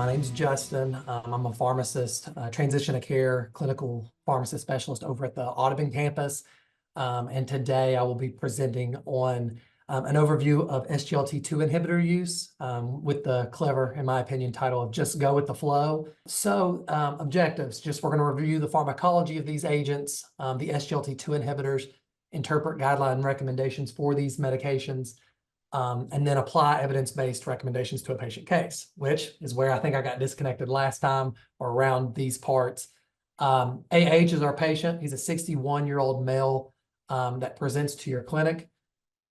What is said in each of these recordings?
My name's Justin. I'm a pharmacist, transition of care, clinical pharmacist specialist over at the Audubon campus. And today I will be presenting on an overview of SGLT2 inhibitor use with the clever, in my opinion, title of Just Go with the Flow. So objectives, we're going to review the pharmacology of these agents, the SGLT2 inhibitors, interpret guideline recommendations for these medications, and then apply evidence-based recommendations to a patient case, which is where I think I got disconnected last time or around these parts. AH is our patient. He's a 61-year-old male that presents to your clinic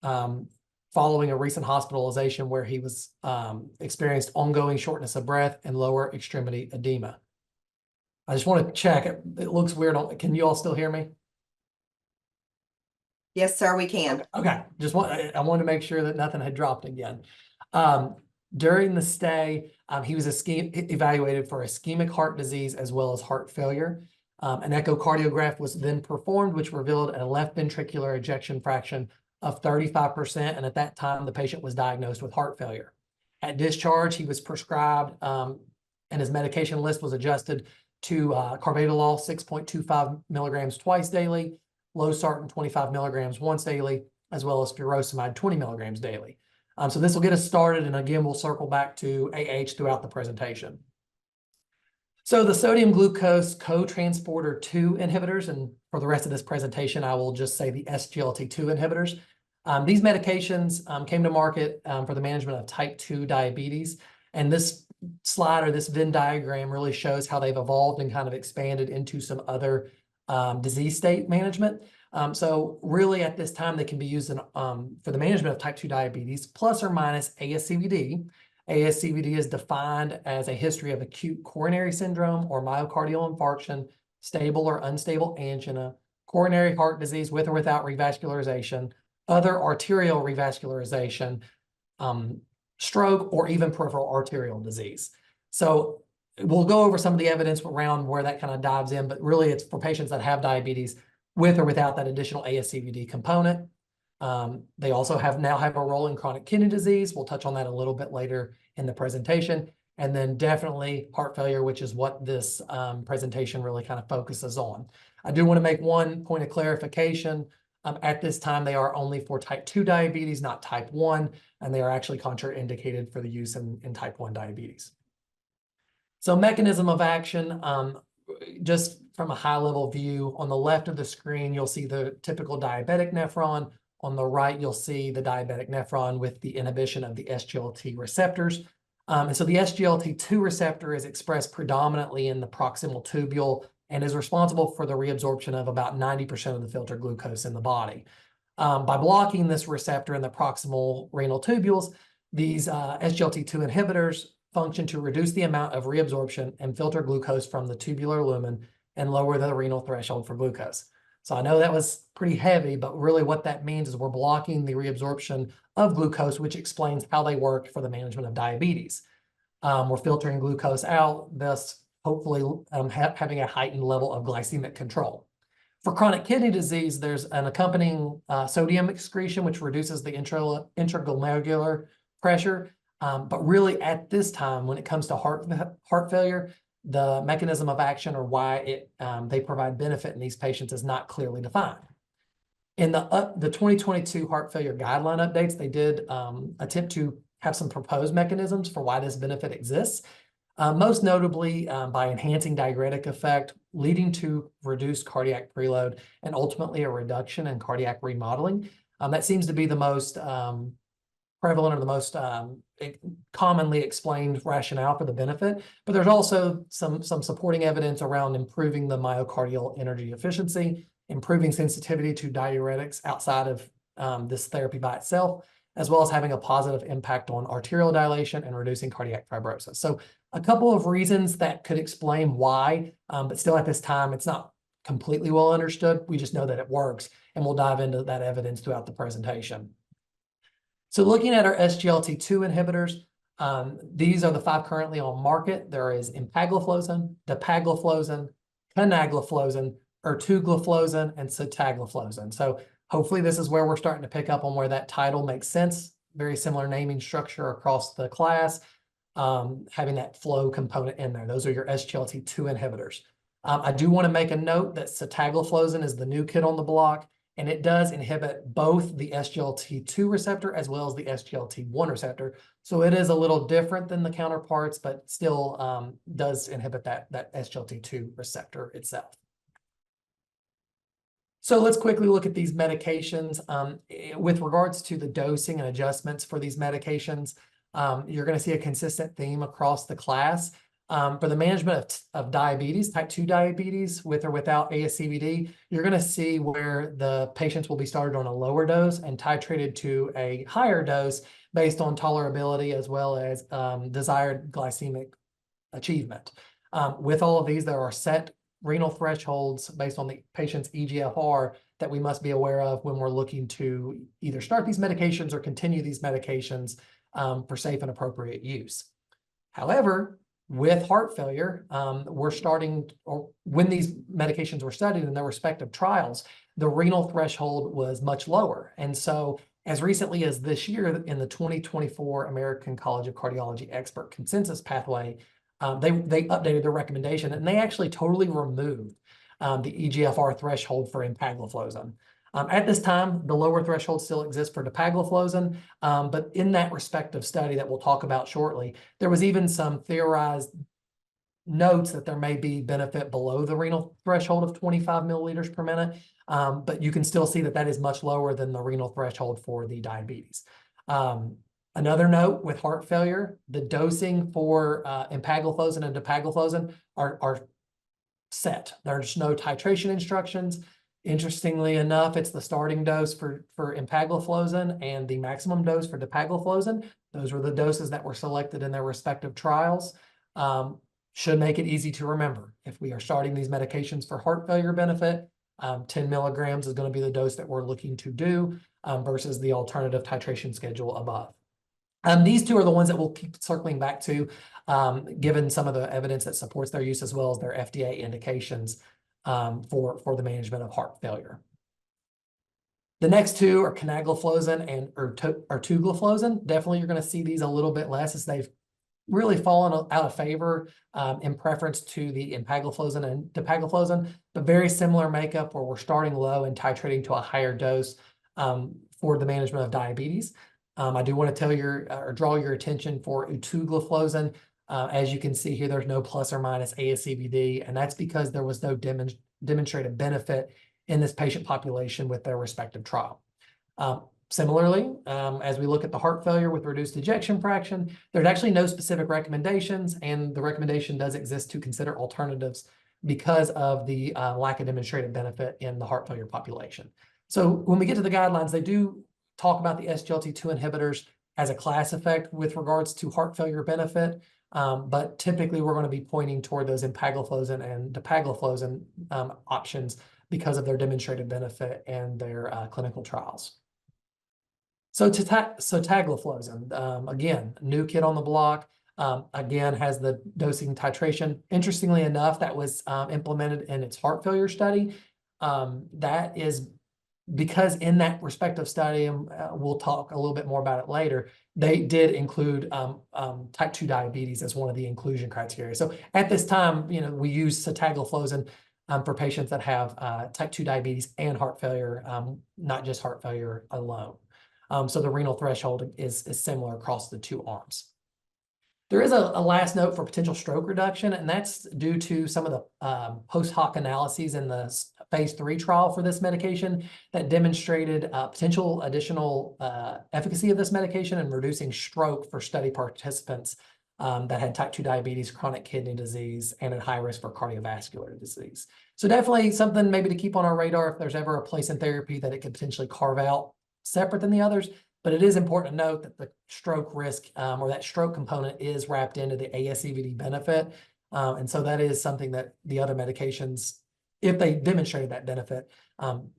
following a recent hospitalization where he was experienced ongoing shortness of breath and lower extremity edema. I just want to check. It looks weird. Can you all still hear me? Yes, sir, we can. Okay, I wanted to make sure that nothing had dropped again. During the stay, he was evaluated for ischemic heart disease as well as heart failure. An echocardiograph was then performed, which revealed a left ventricular ejection fraction of 35%, and at that time, the patient was diagnosed with heart failure. At discharge, he was prescribed, and his medication list was adjusted to carvedilol 6.25 milligrams twice daily, losartan 25 milligrams once daily, as well as furosemide 20 milligrams daily. So this will get us started, and again, we'll circle back to AH throughout the presentation. So the sodium glucose co-transporter 2 inhibitors, and for the rest of this presentation, I will just say the SGLT2 inhibitors. These medications came to market for the management of type 2 diabetes, and this slide or this Venn diagram really shows how they've evolved and kind of expanded into some other disease state management. So really at this time, they can be used for the management of type 2 diabetes, plus or minus ASCVD. ASCVD is defined as a history of acute coronary syndrome or myocardial infarction, stable or unstable angina, coronary heart disease with or without revascularization, other arterial revascularization, stroke, or even peripheral arterial disease. So we'll go over some of the evidence around where that kind of dives in, but really it's for patients that have diabetes with or without that additional ASCVD component. They also now have a role in chronic kidney disease. We'll touch on that a little bit later in the presentation. And then definitely heart failure, which is what this presentation really kind of focuses on. I do want to make one point of clarification. At this time, they are only for type 2 diabetes, not type 1, and they are actually contraindicated for the use in type 1 diabetes. So mechanism of action, just from a high-level view, on the left of the screen, you'll see the typical diabetic nephron. On the right, you'll see the diabetic nephron with the inhibition of the SGLT receptors. And so the SGLT2 receptor is expressed predominantly in the proximal tubule and is responsible for the reabsorption of about 90% of the filtered glucose in the body. By blocking this receptor in the proximal renal tubules, these SGLT2 inhibitors function to reduce the amount of reabsorption and filter glucose from the tubular lumen and lower the renal threshold for glucose. So I know that was pretty heavy, but really what that means is we're blocking the reabsorption of glucose, which explains how they work for the management of diabetes. We're filtering glucose out, thus hopefully having a heightened level of glycemic control. For chronic kidney disease, there's an accompanying sodium excretion, which reduces the intraglomerular pressure. But really at this time, when it comes to heart failure, the mechanism of action or why they provide benefit in these patients is not clearly defined. In the 2022 heart failure guideline updates, they did attempt to have some proposed mechanisms for why this benefit exists, most notably by enhancing diuretic effect, leading to reduced cardiac preload, and ultimately a reduction in cardiac remodeling. That seems to be the most prevalent or the most commonly explained rationale for the benefit, but there's also some supporting evidence around improving the myocardial energy efficiency, improving sensitivity to diuretics outside of this therapy by itself, as well as having a positive impact on arterial dilation and reducing cardiac fibrosis. So a couple of reasons that could explain why, but still at this time, it's not completely well understood. We just know that it works, and we'll dive into that evidence throughout the presentation. So looking at our SGLT2 inhibitors, these are the 5 currently on market. There is empagliflozin, dapagliflozin, canagliflozin, ertugliflozin, and sotagliflozin. So hopefully this is where we're starting to pick up on where that title makes sense. Very similar naming structure across the class. having that flow component in there. Those are your SGLT2 inhibitors. I do want to make a note that sotagliflozin is the new kid on the block, and it does inhibit both the SGLT2 receptor as well as the SGLT1 receptor. So it is a little different than the counterparts, but still does inhibit that SGLT2 receptor itself. So let's quickly look at these medications. With regards to the dosing and adjustments for these medications, you're going to see a consistent theme across the class. For the management of diabetes, type 2 diabetes, with or without ASCVD, you're going to see where the patients will be started on a lower dose and titrated to a higher dose based on tolerability as well as desired glycemic achievement. With all of these, there are set renal thresholds based on the patient's eGFR that we must be aware of when we're looking to either start these medications or continue these medications for safe and appropriate use. However, with heart failure, when these medications were studied in their respective trials, the renal threshold was much lower. And so as recently as this year in the 2024 American College of Cardiology Expert Consensus Pathway, they updated their recommendation and they actually totally removed the eGFR threshold for empagliflozin. At this time, the lower threshold still exists for dapagliflozin, but in that respective study that we'll talk about shortly, there was even some theorized notes that there may be benefit below the renal threshold of 25 milliliters per minute, but you can still see that that is much lower than the renal threshold for the diabetes. Another note with heart failure, the dosing for empagliflozin and dapagliflozin are set. There's no titration instructions. Interestingly enough, it's the starting dose for empagliflozin and the maximum dose for dapagliflozin. Those were the doses that were selected in their respective trials. Should make it easy to remember. If we are starting these medications for heart failure benefit, 10 milligrams is going to be the dose that we're looking to do versus the alternative titration schedule above. These two are the ones that we'll keep circling back to, given some of the evidence that supports their use as well as their FDA indications for the management of heart failure. The next two are canagliflozin and ertugliflozin. Definitely you're going to see these a little bit less as they've really fallen out of favor in preference to the empagliflozin and dapagliflozin, but very similar makeup where we're starting low and titrating to a higher dose for the management of diabetes. I do want to draw your attention for ertugliflozin. As you can see here, there's no plus or minus ASCVD, and that's because there was no demonstrated benefit in this patient population with their respective trial. Similarly, as we look at the heart failure with reduced ejection fraction, there's actually no specific recommendations, and the recommendation does exist to consider alternatives because of the lack of demonstrated benefit in the heart failure population. So when we get to the guidelines, they do talk about the SGLT2 inhibitors as a class effect with regards to heart failure benefit. But typically we're going to be pointing toward those empagliflozin and dapagliflozin options because of their demonstrated benefit and their clinical trials. So sotagliflozin, again, new kid on the block, again, has the dosing titration. Interestingly enough, that was implemented in its heart failure study. That is because in that respective study, and we'll talk a little bit more about it later, they did include type 2 diabetes as one of the inclusion criteria. So at this time, we use sotagliflozin for patients that have type 2 diabetes and heart failure, not just heart failure alone. So the renal threshold is similar across the two arms. There is a last note for potential stroke reduction, and that's due to some of the post hoc analyses in the phase 3 trial for this medication that demonstrated potential additional efficacy of this medication in reducing stroke for study participants that had type 2 diabetes, chronic kidney disease, and at high risk for cardiovascular disease. So definitely something maybe to keep on our radar if there's ever a place in therapy that it could potentially carve out separate than the others. But it is important to note that the stroke risk or that stroke component is wrapped into the ASCVD benefit. And so that is something that the other medications, if they demonstrated that benefit,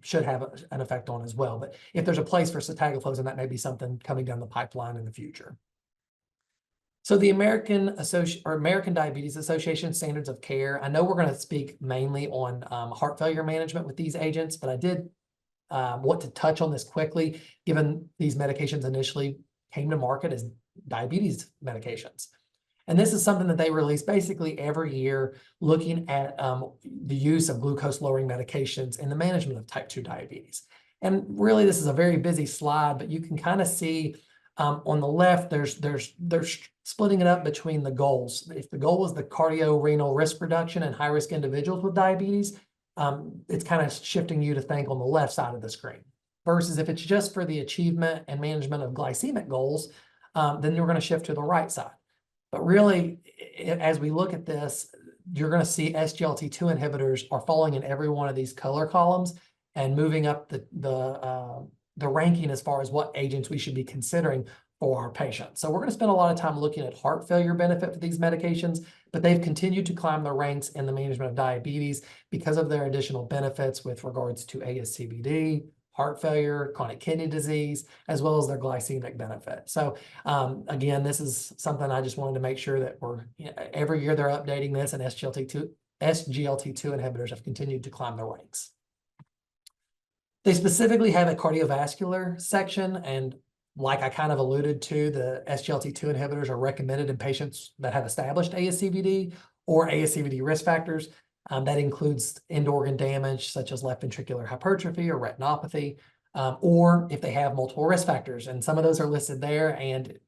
should have an effect on as well. But if there's a place for sotagliflozin, that may be something coming down the pipeline in the future. So the American Diabetes Association Standards of Care, I know we're going to speak mainly on heart failure management with these agents, but I did want to touch on this quickly, given these medications initially came to market as diabetes medications. And this is something that they release basically every year, looking at the use of glucose-lowering medications in the management of type 2 diabetes. And really, this is a very busy slide, but you can kind of see on the left, they're splitting it up between the goals. If the goal is the cardiorenal risk reduction in high-risk individuals with diabetes, it's kind of shifting you to think on the left side of the screen. Versus if it's just for the achievement and management of glycemic goals, then you're going to shift to the right side. But really, as we look at this, you're going to see SGLT2 inhibitors are falling in every one of these color columns and moving up the ranking as far as what agents we should be considering for our patients. So we're going to spend a lot of time looking at heart failure benefit for these medications, but they've continued to climb the ranks in the management of diabetes because of their additional benefits with regards to ASCVD, heart failure, chronic kidney disease, as well as their glycemic benefit. So again, this is something I just wanted to make sure that every year they're updating this, and SGLT2 inhibitors have continued to climb the ranks. They specifically have a cardiovascular section, and like I kind of alluded to, the SGLT2 inhibitors are recommended in patients that have established ASCVD or ASCVD risk factors. That includes end organ damage, such as left ventricular hypertrophy or retinopathy, or if they have multiple risk factors. And some of those are listed there. And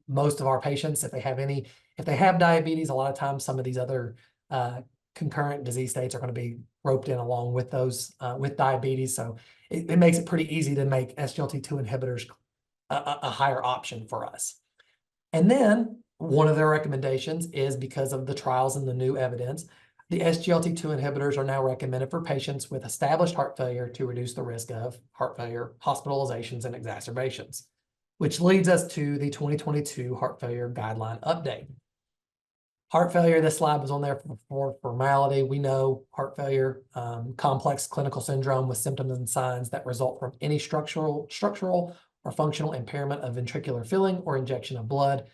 most of our patients, if they have diabetes, a lot of times some of these other concurrent disease states are going to be roped in along with those with diabetes. So it makes it pretty easy to make SGLT2 inhibitors a higher option for us. And then one of their recommendations is, because of the trials and the new evidence, the SGLT2 inhibitors are now recommended for patients with established heart failure to reduce the risk of heart failure, hospitalizations, and exacerbations, which leads us to the 2022 heart failure guideline update. Heart failure, this slide was on there for formality. We know heart failure, complex clinical syndrome with symptoms and signs that result from any structural or functional impairment of ventricular filling or injection of blood.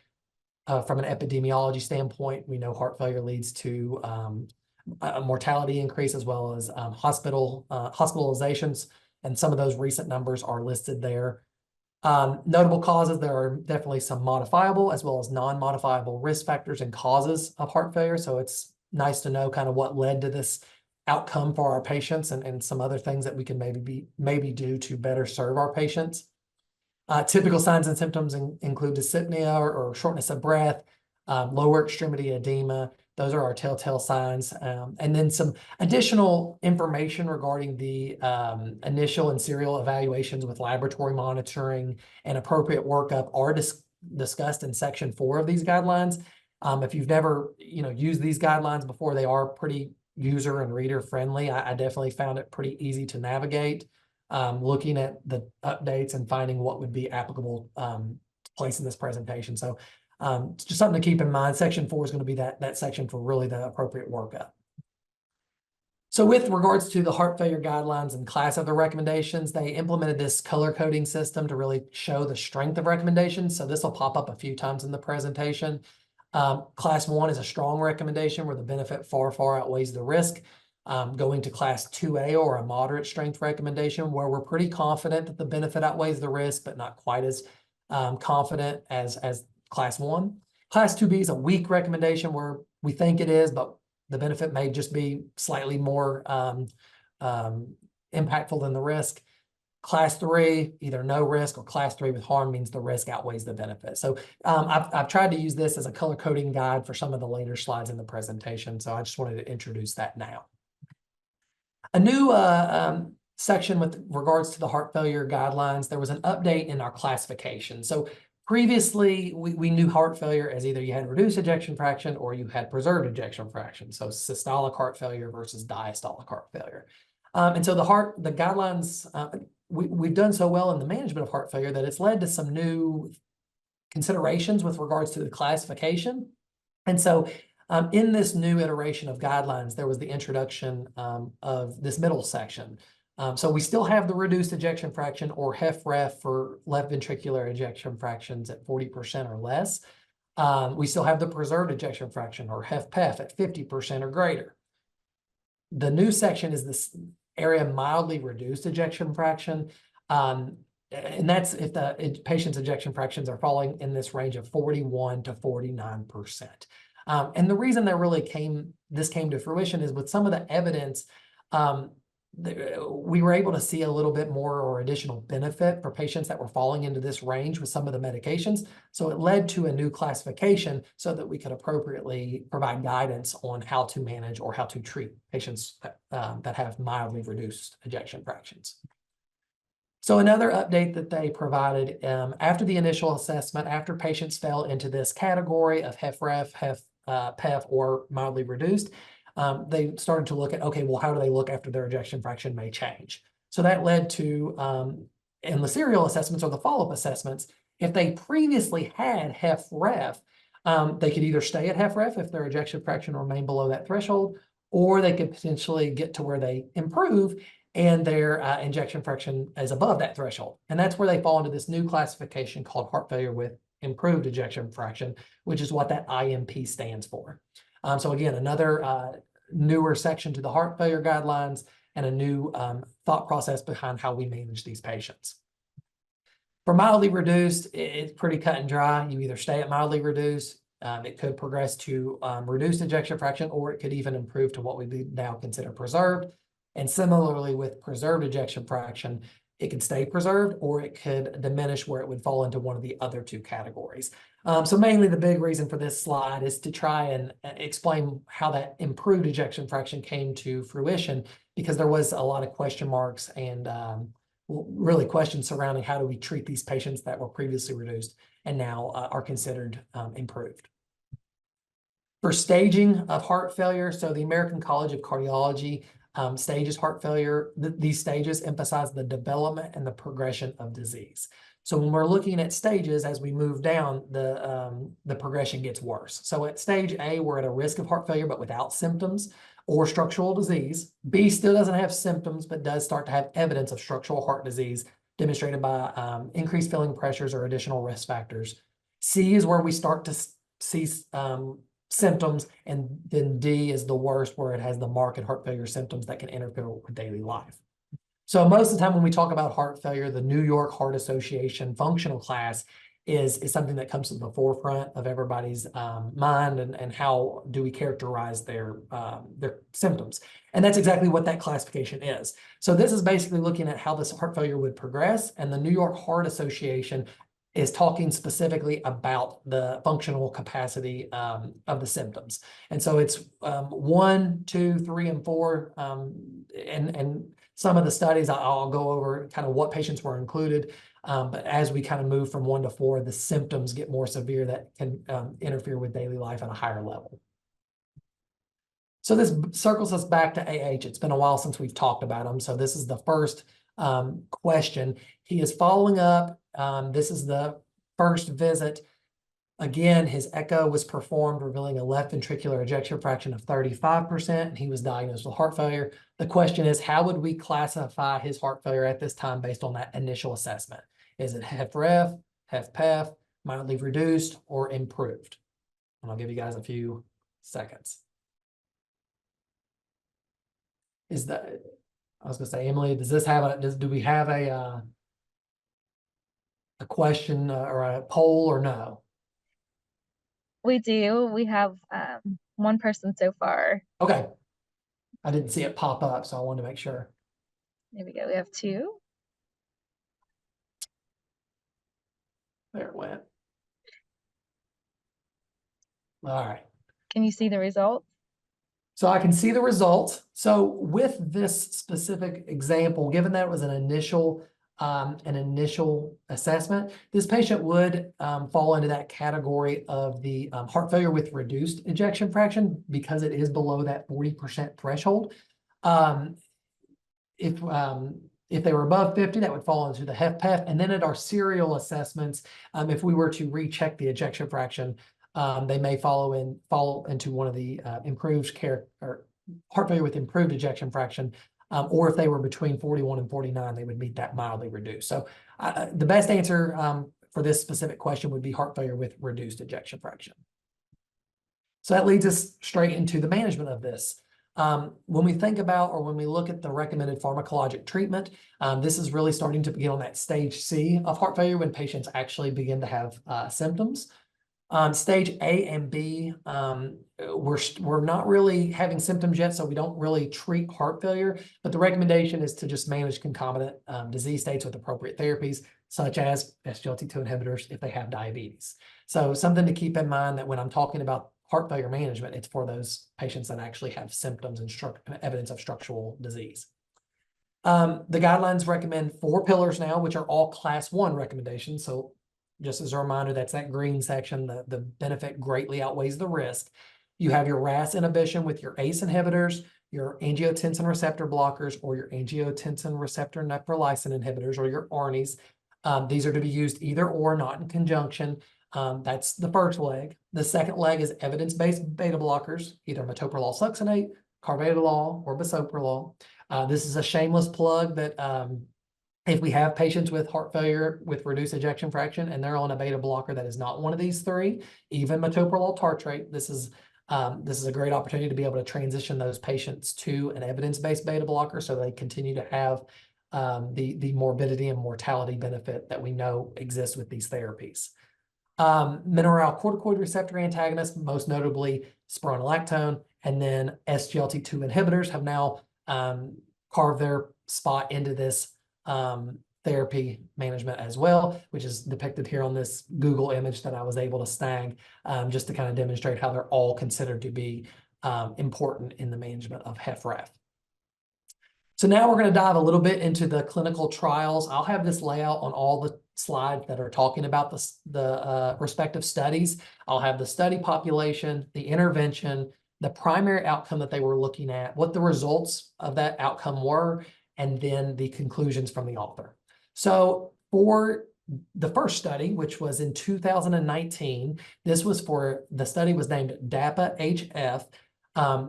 From an epidemiology standpoint, we know heart failure leads to a mortality increase as well as hospitalizations, and some of those recent numbers are listed there. Notable causes, there are definitely some modifiable as well as non-modifiable risk factors and causes of heart failure. So it's nice to know kind of what led to this outcome for our patients, and some other things that we can maybe do to better serve our patients. Typical signs and symptoms include dyspnea or shortness of breath, lower extremity edema. Those are our telltale signs. And then some additional information regarding the initial and serial evaluations with laboratory monitoring and appropriate workup are discussed in section 4 of these guidelines. If you've never used these guidelines before, they are pretty user and reader friendly. I definitely found it pretty easy to navigate, looking at the updates and finding what would be applicable to place in this presentation. So it's just something to keep in mind. Section 4 is going to be that section for really the appropriate workup. So with regards to the heart failure guidelines and class of the recommendations, they implemented this color coding system to really show the strength of recommendations. So this will pop up a few times in the presentation. Class 1 is a strong recommendation where the benefit far outweighs the risk. Going to class 2A, or a moderate strength recommendation, where we're pretty confident that the benefit outweighs the risk, but not quite as confident as class 1. Class 2B is a weak recommendation where we think it is, but the benefit may just be slightly more impactful than the risk. Class 3, either no risk, or class 3 with harm means the risk outweighs the benefit. So I've tried to use this as a color coding guide for some of the later slides in the presentation. So I just wanted to introduce that now. A new section with regards to the heart failure guidelines, there was an update in our classification. So previously, we knew heart failure as either you had reduced ejection fraction or you had preserved ejection fraction. So systolic heart failure versus diastolic heart failure. And so the guidelines, we've done so well in the management of heart failure that it's led to some new considerations with regards to the classification. And so in this new iteration of guidelines, there was the introduction of this middle section. So we still have the reduced ejection fraction, or HFmrEF, for left ventricular ejection fractions at 40% or less. We still have the preserved ejection fraction, or HFpEF, at 50% or greater. The new section is this area mildly reduced ejection fraction. and that's if the patient's ejection fractions are falling in this range of 41 to 49%. And the reason this came to fruition is with some of the evidence, we were able to see a little bit more or additional benefit for patients that were falling into this range with some of the medications. So it led to a new classification so that we could appropriately provide guidance on how to manage or how to treat patients that have mildly reduced ejection fractions. So another update that they provided after the initial assessment, after patients fell into this category of HFrEF, HFpEF, or mildly reduced, they started to look at, okay, well, how do they look after their ejection fraction may change? So that led to, in the serial assessments or the follow-up assessments, if they previously had HFrEF, they could either stay at HFrEF if their ejection fraction remained below that threshold, or they could potentially get to where they improve and their ejection fraction is above that threshold. And that's where they fall into this new classification called heart failure with improved ejection fraction, which is what that IMP stands for. So again, another newer section to the heart failure guidelines and a new thought process behind how we manage these patients. For mildly reduced, it's pretty cut and dry. You either stay at mildly reduced, it could progress to reduced ejection fraction, or it could even improve to what we now consider preserved. And similarly with preserved ejection fraction, it could stay preserved or it could diminish where it would fall into one of the other two categories. So mainly the big reason for this slide is to try and explain how that improved ejection fraction came to fruition, because there was a lot of question marks and really questions surrounding how do we treat these patients that were previously reduced and now are considered improved. For staging of heart failure, so the American College of Cardiology stages heart failure. These stages emphasize the development and the progression of disease. So when we're looking at stages, as we move down, the progression gets worse. So at stage A, we're at a risk of heart failure, but without symptoms or structural disease. B still doesn't have symptoms, but does start to have evidence of structural heart disease demonstrated by increased filling pressures or additional risk factors. C is where we start to see symptoms, and then D is the worst, where it has the marked heart failure symptoms that can interfere with daily life. So most of the time when we talk about heart failure, the New York Heart Association functional class is something that comes to the forefront of everybody's mind, and how do we characterize their symptoms. And that's exactly what that classification is. So this is basically looking at how this heart failure would progress, and the New York Heart Association is talking specifically about the functional capacity of the symptoms. And so it's 1, 2, 3, and 4. And some of the studies, I'll go over kind of what patients were included. But as we kind of move from 1 to 4, the symptoms get more severe that can interfere with daily life at a higher level. So this circles us back to AH. It's been a while since we've talked about them. So this is the first question. He is following up. This is the first visit. Again, his echo was performed, revealing a left ventricular ejection fraction of 35%, and he was diagnosed with heart failure. The question is, how would we classify his heart failure at this time based on that initial assessment? Is it HFrEF, HFpEF, mildly reduced, or improved? And I'll give you guys a few seconds. I was going to say, Emily, does this have do we have a question or a poll or no? We do. We have one person so far. Okay. I didn't see it pop up, so I wanted to make sure. There we go. We have 2. There it went. All right. Can you see the results? So I can see the results. So with this specific example, given that it was an initial assessment, this patient would fall into that category of the heart failure with reduced ejection fraction, because it is below that 40% threshold. If they were above 50, that would fall into the HFpEF. And then at our serial assessments, if we were to recheck the ejection fraction, they may fall into one of the improved care or heart failure with improved ejection fraction, or if they were between 41 and 49, they would meet that mildly reduced. So the best answer for this specific question would be heart failure with reduced ejection fraction. So that leads us straight into the management of this. When we think about, or when we look at the recommended pharmacologic treatment, this is really starting to begin on that stage C of heart failure when patients actually begin to have symptoms. Stage A and B, we're not really having symptoms yet, so we don't really treat heart failure, but the recommendation is to just manage concomitant disease states with appropriate therapies, such as SGLT2 inhibitors if they have diabetes. So something to keep in mind that when I'm talking about heart failure management, it's for those patients that actually have symptoms and evidence of structural disease. The guidelines recommend 4 pillars now, which are all class 1 recommendations. So just as a reminder, that's that green section, the benefit greatly outweighs the risk. You have your RAS inhibition with your ACE inhibitors, your angiotensin receptor blockers, or your angiotensin receptor neprilysin inhibitors, or your ARNIs. These are to be used either or, not in conjunction. That's the first leg. The second leg is evidence-based beta blockers, either metoprolol succinate, carvedilol, or bisoprolol. This is a shameless plug that if we have patients with heart failure with reduced ejection fraction and they're on a beta blocker that is not one of these 3, even metoprolol tartrate, this is a great opportunity to be able to transition those patients to an evidence-based beta blocker so they continue to have the morbidity and mortality benefit that we know exists with these therapies. Mineralocorticoid receptor antagonists, most notably spironolactone, and then SGLT2 inhibitors have now carved their spot into this therapy management as well, which is depicted here on this Google image that I was able to snag, just to kind of demonstrate how they're all considered to be important in the management of HFrEF. So now we're going to dive a little bit into the clinical trials. I'll have this layout on all the slides that are talking about the respective studies. I'll have the study population, the intervention, the primary outcome that they were looking at, what the results of that outcome were, and then the conclusions from the author. So for the first study, which was in 2019, the study was named DAPA-HF.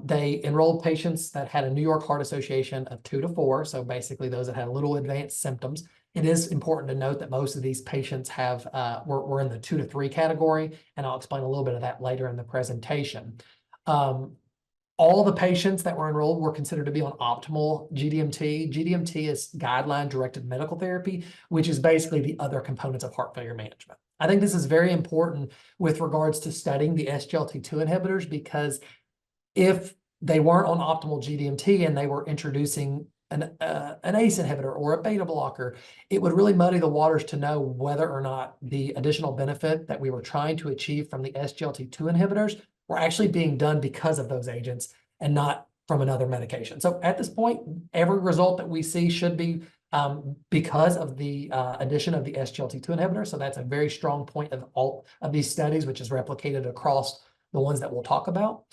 They enrolled patients that had a New York Heart Association of 2 to 4, so basically those that had a little advanced symptoms. It is important to note that most of these patients were in the 2 to 3 category, and I'll explain a little bit of that later in the presentation. All the patients that were enrolled were considered to be on optimal GDMT. GDMT is guideline-directed medical therapy, which is basically the other components of heart failure management. I think this is very important with regards to studying the SGLT2 inhibitors, because if they weren't on optimal GDMT and they were introducing an ACE inhibitor or a beta blocker, it would really muddy the waters to know whether or not the additional benefit that we were trying to achieve from the SGLT2 inhibitors were actually being done because of those agents and not from another medication. So at this point, every result that we see should be because of the addition of the SGLT2 inhibitor. So that's a very strong point of all of these studies, which is replicated across the ones that we'll talk about.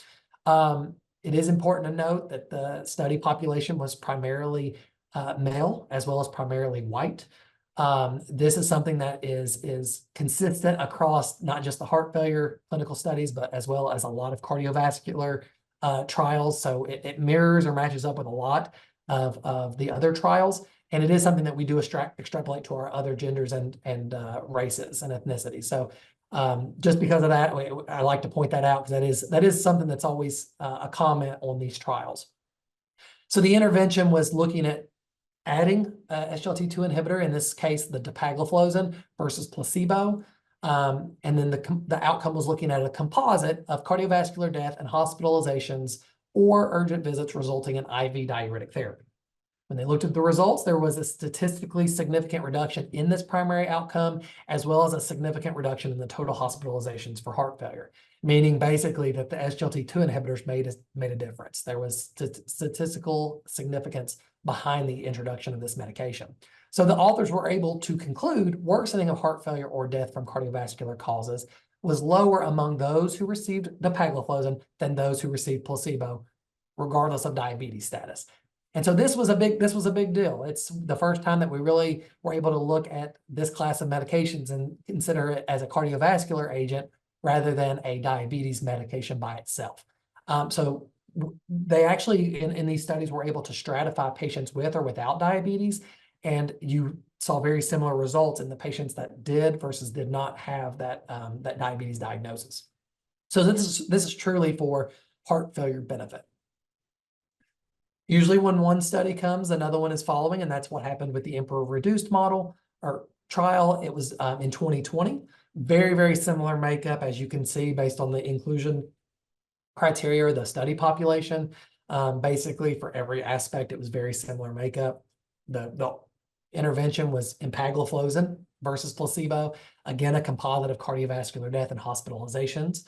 It is important to note that the study population was primarily male as well as primarily white. This is something that is consistent across not just the heart failure clinical studies, but as well as a lot of cardiovascular trials. So it mirrors or matches up with a lot of the other trials. And it is something that we do extrapolate to our other genders and races and ethnicities. So just because of that, I like to point that out, because that is something that's always a comment on these trials. So the intervention was looking at adding SGLT2 inhibitor, in this case, the dapagliflozin versus placebo. And then the outcome was looking at a composite of cardiovascular death and hospitalizations or urgent visits resulting in IV diuretic therapy. When they looked at the results, there was a statistically significant reduction in this primary outcome, as well as a significant reduction in the total hospitalizations for heart failure, meaning basically that the SGLT2 inhibitors made a difference. There was statistical significance behind the introduction of this medication. So the authors were able to conclude worsening of heart failure or death from cardiovascular causes was lower among those who received dapagliflozin than those who received placebo, regardless of diabetes status. And so this was a big deal. It's the first time that we really were able to look at this class of medications and consider it as a cardiovascular agent rather than a diabetes medication by itself. So they actually, in these studies, were able to stratify patients with or without diabetes, and you saw very similar results in the patients that did versus did not have that diabetes diagnosis. So this is truly for heart failure benefit. Usually when one study comes, another one is following, and that's what happened with the Emperor reduced model or trial. It was in 2020. Very, very similar makeup, as you can see, based on the inclusion criteria or the study population. Basically, for every aspect, it was very similar makeup. The intervention was empagliflozin versus placebo. Again, a composite of cardiovascular death and hospitalizations.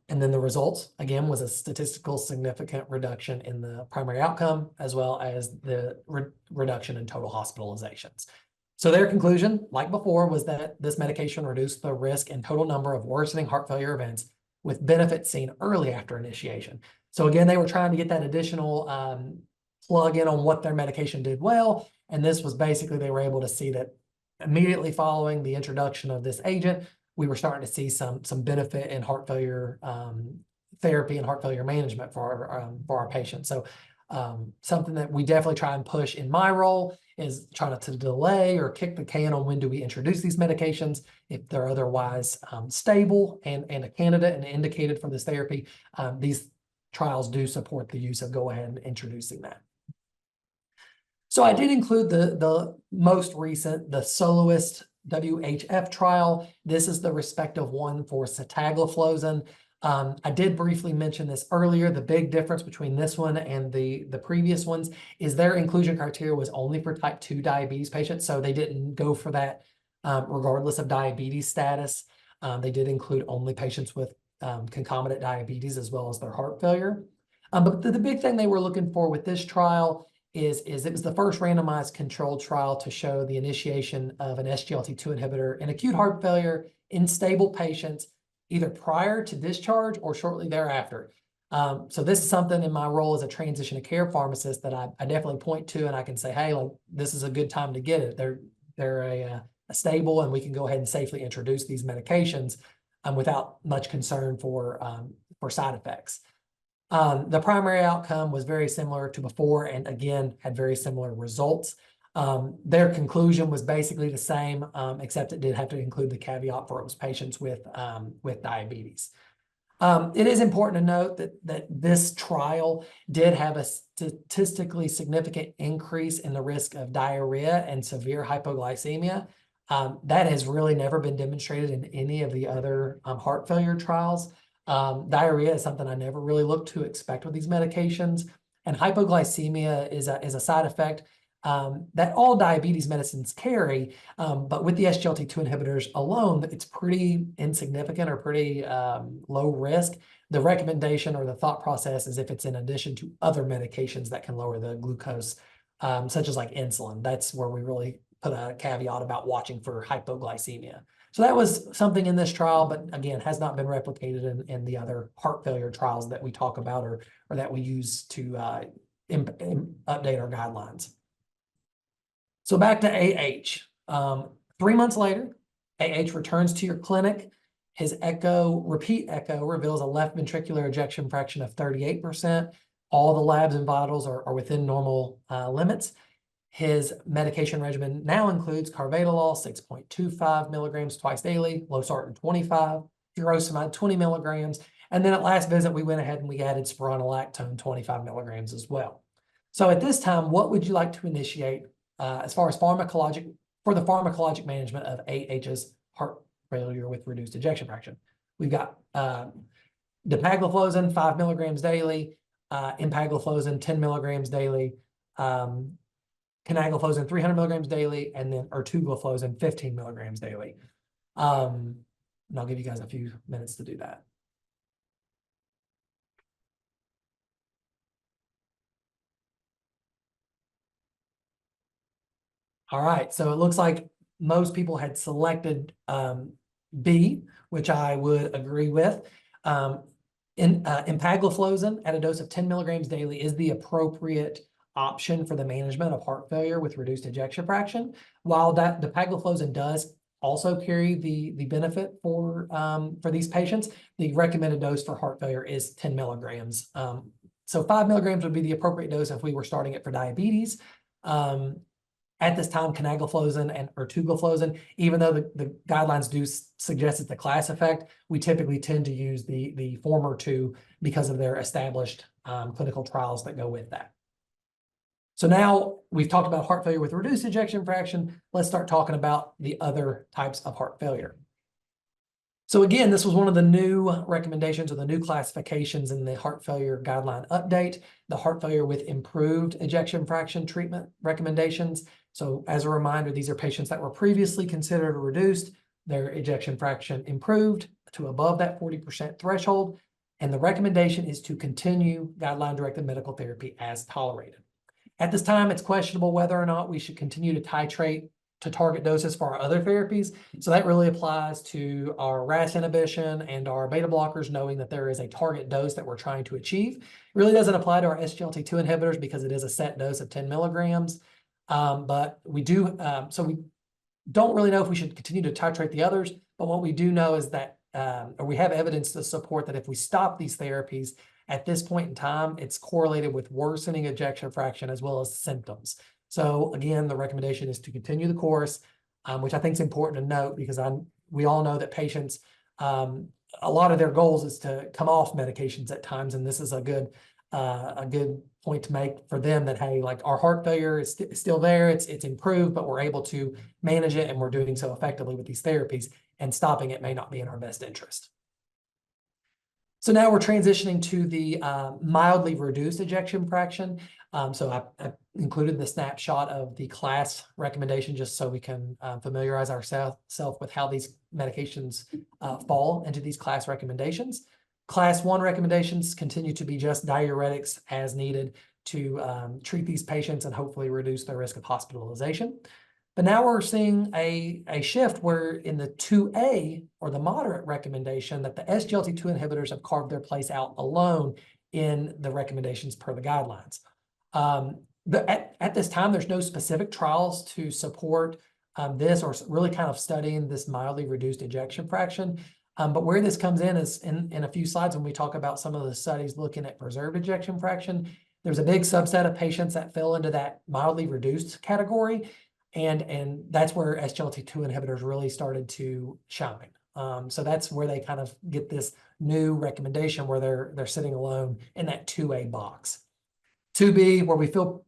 And then the results, again, was a statistical significant reduction in the primary outcome, as well as the reduction in total hospitalizations. So their conclusion, like before, was that this medication reduced the risk and total number of worsening heart failure events with benefits seen early after initiation. So again, they were trying to get that additional plug in on what their medication did well. And this was basically, they were able to see that immediately following the introduction of this agent, we were starting to see some benefit in heart failure therapy and heart failure management for our patients. So something that we definitely try and push in my role is trying to delay or kick the can on when do we introduce these medications if they're otherwise stable and a candidate and indicated for this therapy. These trials do support the use of go ahead and introducing that. So I did include the most recent, the Soloist WHF trial. This is the respective one for sotagliflozin. I did briefly mention this earlier. The big difference between this one and the previous ones is their inclusion criteria was only for type 2 diabetes patients. So they didn't go for that regardless of diabetes status. They did include only patients with concomitant diabetes as well as their heart failure. But the big thing they were looking for with this trial is it was the first randomized controlled trial to show the initiation of an SGLT2 inhibitor in acute heart failure in stable patients, either prior to discharge or shortly thereafter. So this is something in my role as a transition of care pharmacist that I definitely point to, and I can say, hey, like, this is a good time to get it. They're a stable, and we can go ahead and safely introduce these medications without much concern for side effects. The primary outcome was very similar to before, and again, had very similar results. Their conclusion was basically the same, except it did have to include the caveat for it was patients with diabetes. It is important to note that this trial did have a statistically significant increase in the risk of diarrhea and severe hypoglycemia. That has really never been demonstrated in any of the other heart failure trials. Diarrhea is something I never really looked to expect with these medications. And hypoglycemia is a side effect that all diabetes medicines carry, but with the SGLT2 inhibitors alone, it's pretty insignificant or pretty low risk. The recommendation or the thought process is if it's in addition to other medications that can lower the glucose, such as like insulin. That's where we really put a caveat about watching for hypoglycemia. So that was something in this trial, but again, has not been replicated in the other heart failure trials that we talk about or that we use to update our guidelines. So back to AH. 3 months later, AH returns to your clinic. His repeat echo reveals a left ventricular ejection fraction of 38%. All the labs and vitals are within normal limits. His medication regimen now includes carvedilol, 6.25 milligrams twice daily, losartan 25, furosemide 20 milligrams. And then at last visit, we went ahead and we added spironolactone 25 milligrams as well. So at this time, what would you like to initiate as far as for the pharmacologic management of AH's heart failure with reduced ejection fraction? We've got dapagliflozin 5 milligrams daily, empagliflozin 10 milligrams daily, canagliflozin 300 milligrams daily, and then ertugliflozin 15 milligrams daily. And I'll give you guys a few minutes to do that. All right, so it looks like most people had selected B, which I would agree with. Empagliflozin at a dose of 10 milligrams daily is the appropriate option for the management of heart failure with reduced ejection fraction. While that dapagliflozin does also carry the benefit for these patients, the recommended dose for heart failure is 10 milligrams. So 5 milligrams would be the appropriate dose if we were starting it for diabetes. At this time, canagliflozin and ertugliflozin, even though the guidelines do suggest it's a class effect, we typically tend to use the former two because of their established clinical trials that go with that. So now we've talked about heart failure with reduced ejection fraction. Let's start talking about the other types of heart failure. So again, this was one of the new recommendations or the new classifications in the heart failure guideline update, the heart failure with improved ejection fraction treatment recommendations. So as a reminder, these are patients that were previously considered reduced, their ejection fraction improved to above that 40% threshold. And the recommendation is to continue guideline-directed medical therapy as tolerated. At this time, it's questionable whether or not we should continue to titrate to target doses for our other therapies. So that really applies to our RAS inhibition and our beta blockers, knowing that there is a target dose that we're trying to achieve. It really doesn't apply to our SGLT2 inhibitors because it is a set dose of 10 milligrams. But we do, so we don't really know if we should continue to titrate the others, but what we do know is that, or we have evidence to support that if we stop these therapies at this point in time, it's correlated with worsening ejection fraction as well as symptoms. So again, the recommendation is to continue the course, which I think is important to note because we all know that patients, a lot of their goals is to come off medications at times, and this is a good point to make for them that, hey, like our heart failure is still there, it's improved, but we're able to manage it and we're doing so effectively with these therapies, and stopping it may not be in our best interest. So now we're transitioning to the mildly reduced ejection fraction. So I included the snapshot of the class recommendation just so we can familiarize ourselves with how these medications fall into these class recommendations. Class 1 recommendations continue to be just diuretics as needed to treat these patients and hopefully reduce their risk of hospitalization. But now we're seeing a shift where in the 2A or the moderate recommendation that the SGLT2 inhibitors have carved their place out alone in the recommendations per the guidelines. At this time, there's no specific trials to support this or really kind of studying this mildly reduced ejection fraction. But where this comes in is in a few slides when we talk about some of the studies looking at preserved ejection fraction. There's a big subset of patients that fell into that mildly reduced category. And that's where SGLT2 inhibitors really started to shine. So that's where they kind of get this new recommendation where they're sitting alone in that 2A box. 2B, where we feel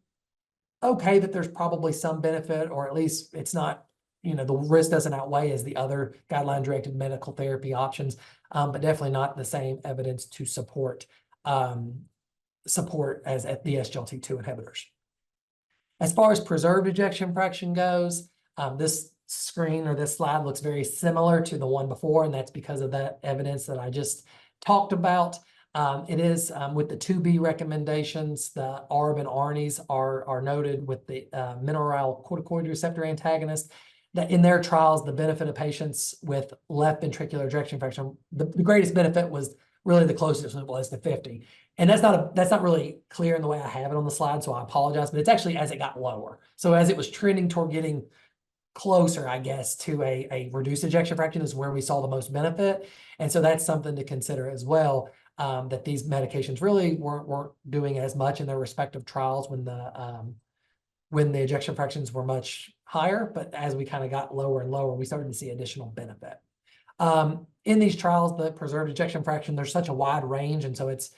okay that there's probably some benefit, or at least it's not, the risk doesn't outweigh as the other guideline-directed medical therapy options, but definitely not the same evidence to support as at the SGLT2 inhibitors. As far as preserved ejection fraction goes, this screen or this slide looks very similar to the one before, and that's because of that evidence that I just talked about. It is with the 2B recommendations, the ARB and ARNIs are noted with the mineralocorticoid receptor antagonist, that in their trials, the benefit of patients with left ventricular ejection fraction, the greatest benefit was really the closest was to 50. And that's not really clear in the way I have it on the slide, so I apologize, but it's actually as it got lower. So as it was trending toward getting closer, I guess, to a reduced ejection fraction is where we saw the most benefit. And so that's something to consider as well, that these medications really weren't doing as much in their respective trials when the ejection fractions were much higher, but as we kind of got lower and lower, we started to see additional benefit. In these trials, the preserved ejection fraction, there's such a wide range, and so it's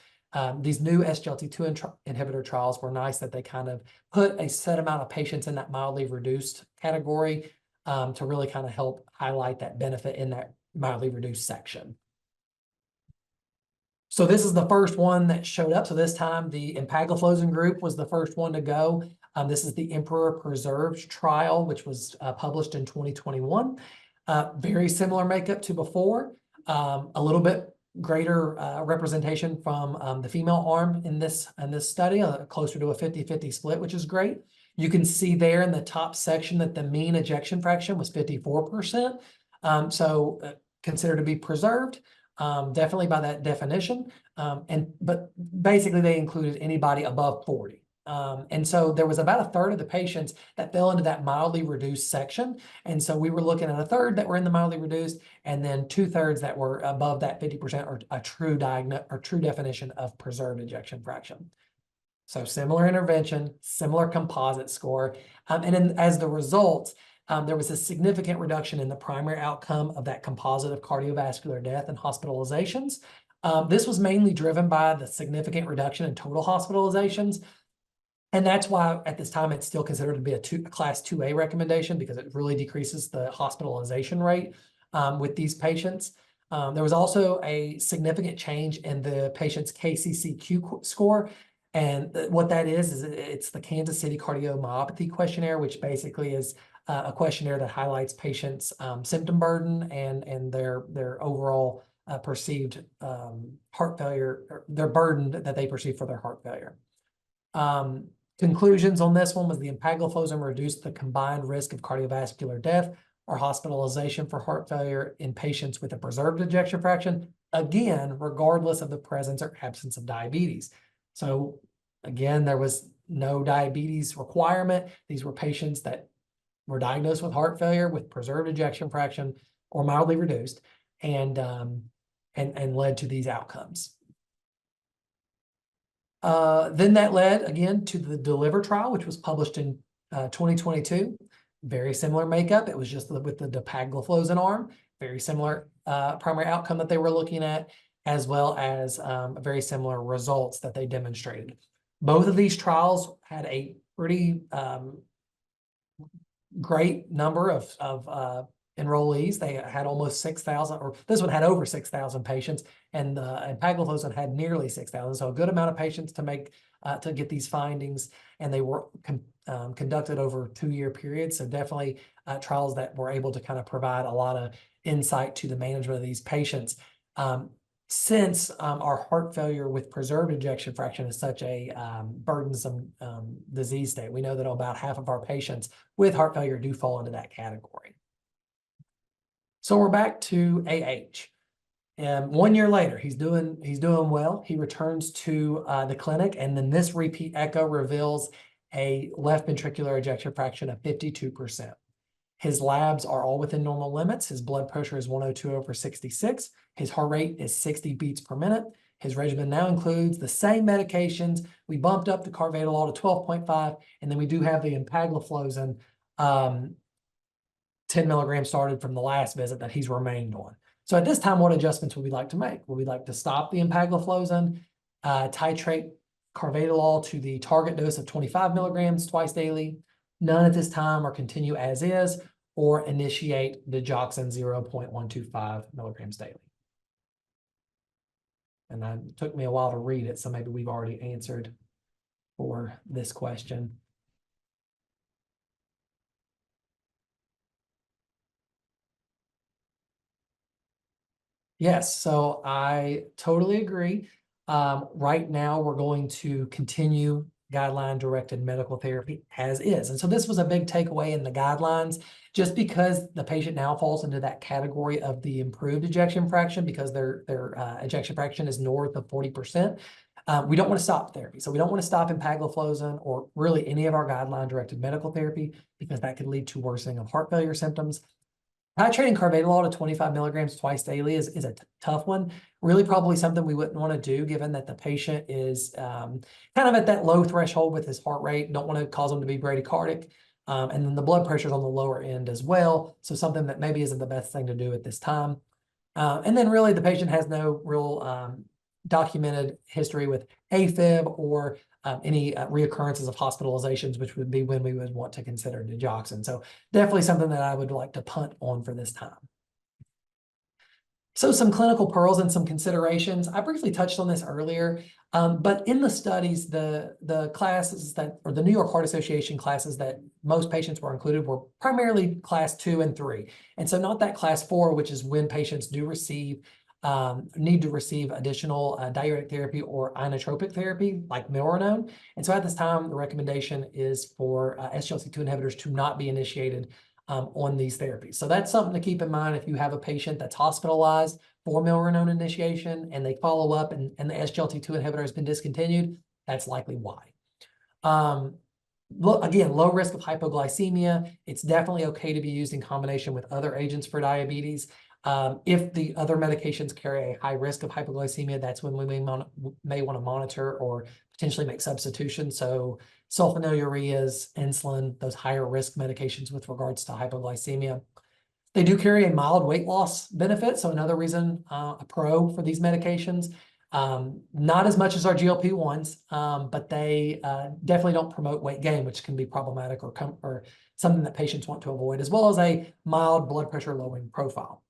these new SGLT2 inhibitor trials were nice that they kind of put a set amount of patients in that mildly reduced category to really kind of help highlight that benefit in that mildly reduced section. So this is the first one that showed up. So this time the empagliflozin group was the first one to go. This is the Emperor Preserved trial, which was published in 2021. Very similar makeup to before, a little bit greater representation from the female arm in this study, closer to a 50-50 split, which is great. You can see there in the top section that the mean ejection fraction was 54%. So considered to be preserved, definitely by that definition. But basically they included anybody above 40. And so there was about a third of the patients that fell into that mildly reduced section. And so we were looking at a third that were in the mildly reduced, and then 2/3 that were above that 50% or a true definition of preserved ejection fraction. So similar intervention, similar composite score. And then as the result, there was a significant reduction in the primary outcome of that composite of cardiovascular death and hospitalizations. This was mainly driven by the significant reduction in total hospitalizations. And that's why at this time, it's still considered to be a class 2A recommendation, because it really decreases the hospitalization rate with these patients. There was also a significant change in the patient's KCCQ score. And what that is it's the Kansas City Cardiomyopathy Questionnaire, which basically is a questionnaire that highlights patients' symptom burden and their overall perceived heart failure, or their burden that they perceive for their heart failure. Conclusions on this one was the empagliflozin reduced the combined risk of cardiovascular death or hospitalization for heart failure in patients with a preserved ejection fraction, again, regardless of the presence or absence of diabetes. So again, there was no diabetes requirement. These were patients that were diagnosed with heart failure with preserved ejection fraction or mildly reduced, and led to these outcomes. Then that led again to the DELIVER trial, which was published in 2022. Very similar makeup. It was just with the dapagliflozin arm. Very similar primary outcome that they were looking at, as well as very similar results that they demonstrated. Both of these trials had a pretty great number of enrollees. They had almost 6,000, or this one had over 6,000 patients, and empagliflozin had nearly 6,000. So a good amount of patients to get these findings, and they were conducted over a 2-year period. So definitely trials that were able to kind of provide a lot of insight to the management of these patients. Since our heart failure with preserved ejection fraction is such a burdensome disease state, we know that about half of our patients with heart failure do fall into that category. So we're back to AH. And 1 year later, he's doing well. He returns to the clinic, and then this repeat echo reveals a left ventricular ejection fraction of 52%. His labs are all within normal limits. His blood pressure is 102/66. His heart rate is 60 beats per minute. His regimen now includes the same medications. We bumped up the carvedilol to 12.5, and then we do have the empagliflozin 10 milligrams started from the last visit that he's remained on. So at this time, what adjustments would we like to make? Would we like to stop the empagliflozin, titrate carvedilol to the target dose of 25 milligrams twice daily, none at this time, or continue as is, or initiate digoxin 0.125 milligrams daily? And that took me a while to read it, so maybe we've already answered for this question. Yes, so I totally agree. Right now, we're going to continue guideline-directed medical therapy as is. And so this was a big takeaway in the guidelines, just because the patient now falls into that category of the improved ejection fraction, because their ejection fraction is north of 40%. We don't want to stop therapy. So we don't want to stop empagliflozin or really any of our guideline-directed medical therapy, because that could lead to worsening of heart failure symptoms. Titrating carvedilol to 25 milligrams twice daily is a tough one. Really probably something we wouldn't want to do, given that the patient is kind of at that low threshold with his heart rate. Don't want to cause him to be bradycardic. And then the blood pressure is on the lower end as well. So something that maybe isn't the best thing to do at this time. And then really the patient has no real documented history with AFib or any reoccurrences of hospitalizations, which would be when we would want to consider digoxin. So definitely something that I would like to punt on for this time. So some clinical pearls and some considerations. I briefly touched on this earlier, but in the studies, the classes that, or the New York Heart Association classes that most patients were included were primarily class 2 and 3. And so not that class 4, which is when patients do need to receive additional diuretic therapy or inotropic therapy like milrinone. And so at this time, the recommendation is for SGLT2 inhibitors to not be initiated on these therapies. So that's something to keep in mind if you have a patient that's hospitalized for milrinone initiation and they follow up and the SGLT2 inhibitor has been discontinued. That's likely why. Again, low risk of hypoglycemia. It's definitely okay to be used in combination with other agents for diabetes. If the other medications carry a high risk of hypoglycemia, that's when we may want to monitor or potentially make substitutions. So sulfonylureas, insulin, those higher risk medications with regards to hypoglycemia. They do carry a mild weight loss benefit. So another reason, a pro for these medications. Not as much as our GLP-1s, but they definitely don't promote weight gain, which can be problematic or something that patients want to avoid, as well as a mild blood pressure lowering profile.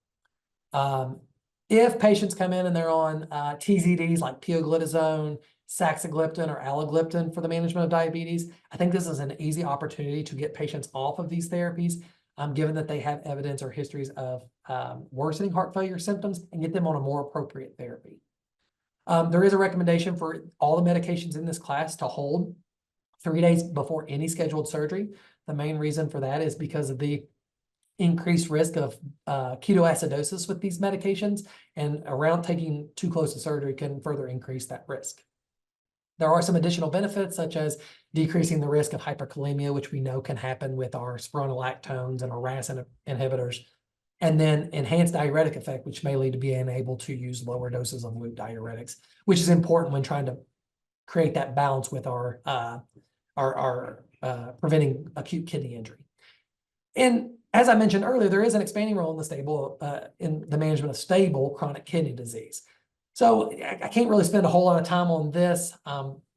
If patients come in and they're on TZDs like pioglitazone, saxagliptin, or alogliptin for the management of diabetes, I think this is an easy opportunity to get patients off of these therapies, given that they have evidence or histories of worsening heart failure symptoms, and get them on a more appropriate therapy. There is a recommendation for all the medications in this class to hold 3 days before any scheduled surgery. The main reason for that is because of the increased risk of ketoacidosis with these medications, and around taking too close to surgery can further increase that risk. There are some additional benefits, such as decreasing the risk of hyperkalemia, which we know can happen with our spironolactones and our RAS inhibitors, and then enhanced diuretic effect, which may lead to being able to use lower doses of loop diuretics, which is important when trying to create that balance with our preventing acute kidney injury. And as I mentioned earlier, there is an expanding role in the management of stable chronic kidney disease. So I can't really spend a whole lot of time on this.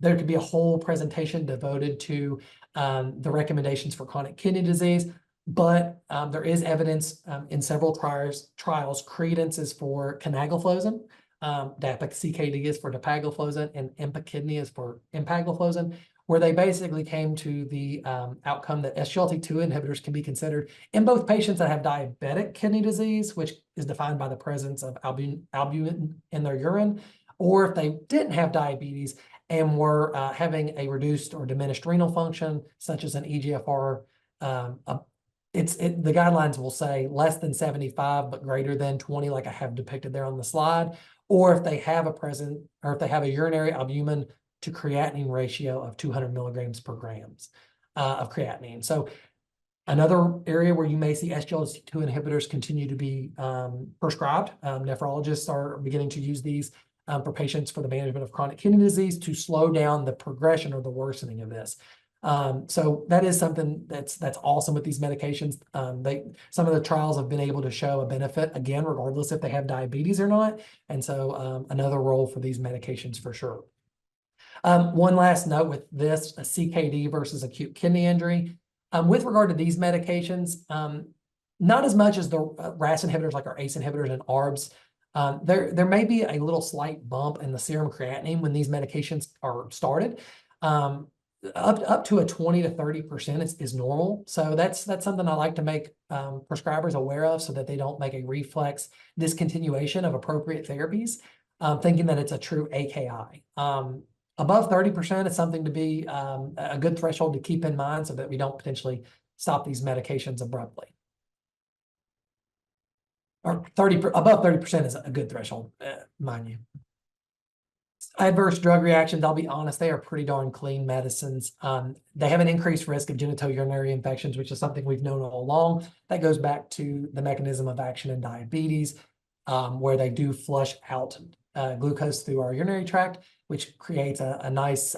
There could be a whole presentation devoted to the recommendations for chronic kidney disease, but there is evidence in several trials. Credence is for canagliflozin, DAPA-CKD is for dapagliflozin, and EMPA-KIDNEY is for empagliflozin, where they basically came to the outcome that SGLT2 inhibitors can be considered in both patients that have diabetic kidney disease, which is defined by the presence of albumin in their urine, or if they didn't have diabetes and were having a reduced or diminished renal function, such as an EGFR. The guidelines will say less than 75, but greater than 20, like I have depicted there on the slide, or if they have a urinary albumin to creatinine ratio of 200 milligrams per grams of creatinine. So another area where you may see SGLT2 inhibitors continue to be prescribed. Nephrologists are beginning to use these for patients for the management of chronic kidney disease to slow down the progression or the worsening of this. So that is something that's awesome with these medications. Some of the trials have been able to show a benefit, again, regardless if they have diabetes or not. And so another role for these medications for sure. One last note with this, a CKD versus acute kidney injury. With regard to these medications, not as much as the RAS inhibitors like our ACE inhibitors and ARBs. There may be a little slight bump in the serum creatinine when these medications are started. Up to a 20 to 30% is normal. So that's something I like to make prescribers aware of, so that they don't make a reflex discontinuation of appropriate therapies, thinking that it's a true AKI. Above 30% is something to be a good threshold to keep in mind, so that we don't potentially stop these medications abruptly. Or above 30% is a good threshold, mind you. Adverse drug reactions, I'll be honest, they are pretty darn clean medicines. They have an increased risk of genitourinary infections, which is something we've known all along. That goes back to the mechanism of action in diabetes, where they do flush out glucose through our urinary tract, which creates a nice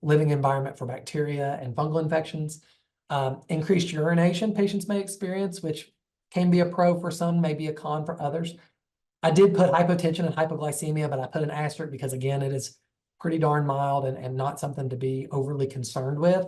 living environment for bacteria and fungal infections. Increased urination patients may experience, which can be a pro for some, may be a con for others. I did put hypotension and hypoglycemia, but I put an asterisk because, again, it is pretty darn mild and not something to be overly concerned with.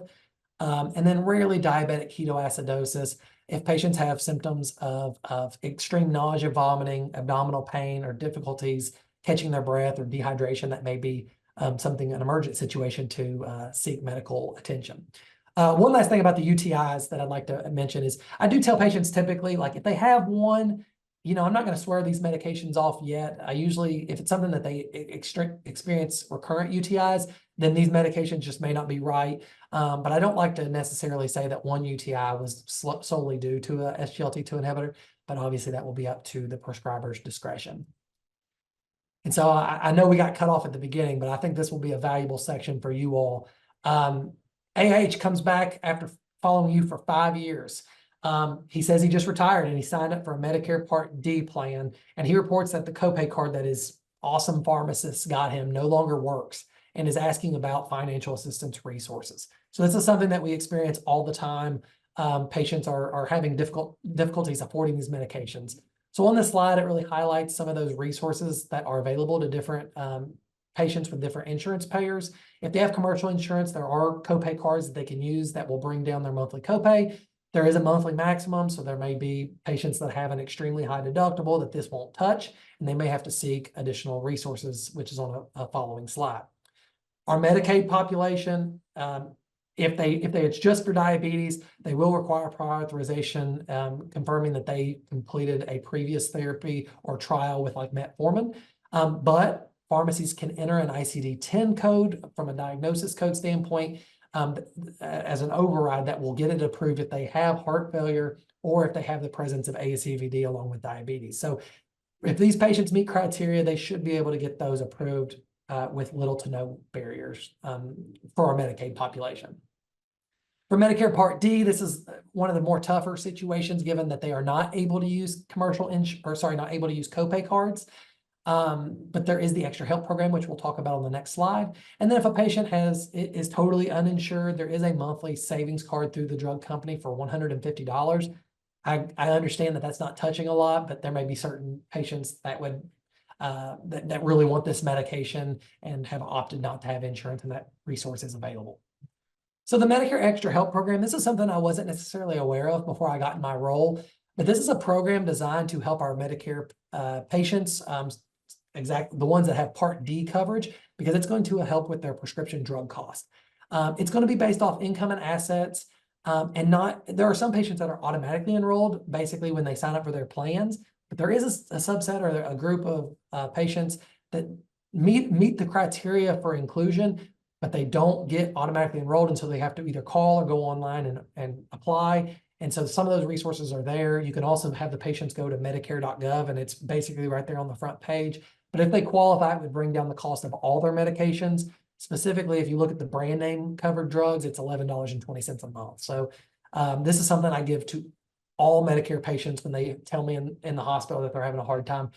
And then rarely diabetic ketoacidosis. If patients have symptoms of extreme nausea, vomiting, abdominal pain, or difficulties catching their breath or dehydration, that may be an emergent situation to seek medical attention. One last thing about the UTIs that I'd like to mention is I do tell patients typically, like, if they have one, I'm not going to swear these medications off yet. I usually, if it's something that they experience recurrent UTIs, then these medications just may not be right. But I don't like to necessarily say that one UTI was solely due to a SGLT2 inhibitor, but obviously that will be up to the prescriber's discretion. And so I know we got cut off at the beginning, but I think this will be a valuable section for you all. AH comes back after following you for 5 years. He says he just retired and he signed up for a Medicare Part D plan. And he reports that the copay card that his awesome pharmacist got him no longer works, and is asking about financial assistance resources. So this is something that we experience all the time. Patients are having difficulties affording these medications. So on this slide, it really highlights some of those resources that are available to different patients with different insurance payers. If they have commercial insurance, there are copay cards that they can use that will bring down their monthly copay. There is a monthly maximum, so there may be patients that have an extremely high deductible that this won't touch, and they may have to seek additional resources, which is on a following slide. Our Medicaid population, if it's just for diabetes, they will require prior authorization, confirming that they completed a previous therapy or trial with like metformin. But pharmacies can enter an ICD-10 code from a diagnosis code standpoint as an override that will get it approved if they have heart failure or if they have the presence of ASCVD along with diabetes. So if these patients meet criteria, they should be able to get those approved with little to no barriers for our Medicaid population. For Medicare Part D, this is one of the more tougher situations given that they are not able to use not able to use copay cards. But there is the Extra Help program, which we'll talk about on the next slide. And then if a patient is totally uninsured, there is a monthly savings card through the drug company for $150. I understand that that's not touching a lot, but there may be certain patients that would that really want this medication and have opted not to have insurance, and that resource is available. So the Medicare Extra Help program, this is something I wasn't necessarily aware of before I got in my role, but this is a program designed to help our Medicare patients, the ones that have Part D coverage, because it's going to help with their prescription drug costs. It's going to be based off income and assets, and there are some patients that are automatically enrolled basically when they sign up for their plans, but there is a subset or a group of patients that meet the criteria for inclusion, but they don't get automatically enrolled until they have to either call or go online and apply. And so some of those resources are there. You can also have the patients go to medicare.gov, and it's basically right there on the front page. But if they qualify, it would bring down the cost of all their medications. Specifically, if you look at the brand name covered drugs, it's $11.20 a month. So this is something I give to all Medicare patients when they tell me in the hospital that they're having a hard time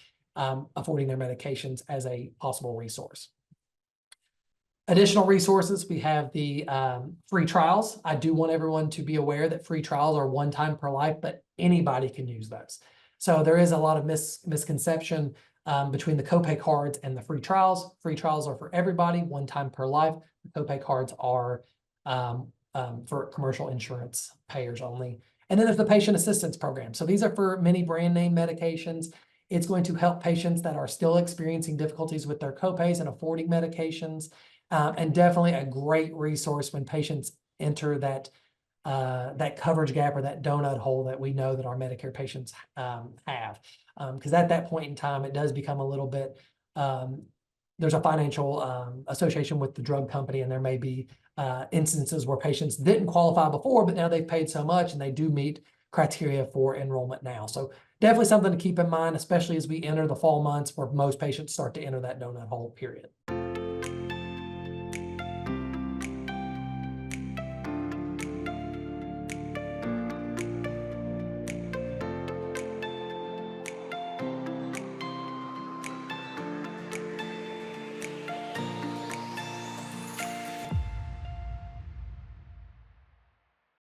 affording their medications as a possible resource. Additional resources, we have the free trials. I do want everyone to be aware that free trials are one time per life, but anybody can use those. So there is a lot of misconception between the copay cards and the free trials. Free trials are for everybody, one time per life. The copay cards are for commercial insurance payers only. And then there's the patient assistance program. So these are for many brand name medications. It's going to help patients that are still experiencing difficulties with their copays and affording medications. And definitely a great resource when patients enter that coverage gap or that donut hole that we know that our Medicare patients have. Because at that point in time, it does become a little bit, there's a financial association with the drug company, and there may be instances where patients didn't qualify before, but now they've paid so much and they do meet criteria for enrollment now. So definitely something to keep in mind, especially as we enter the fall months where most patients start to enter that donut hole period.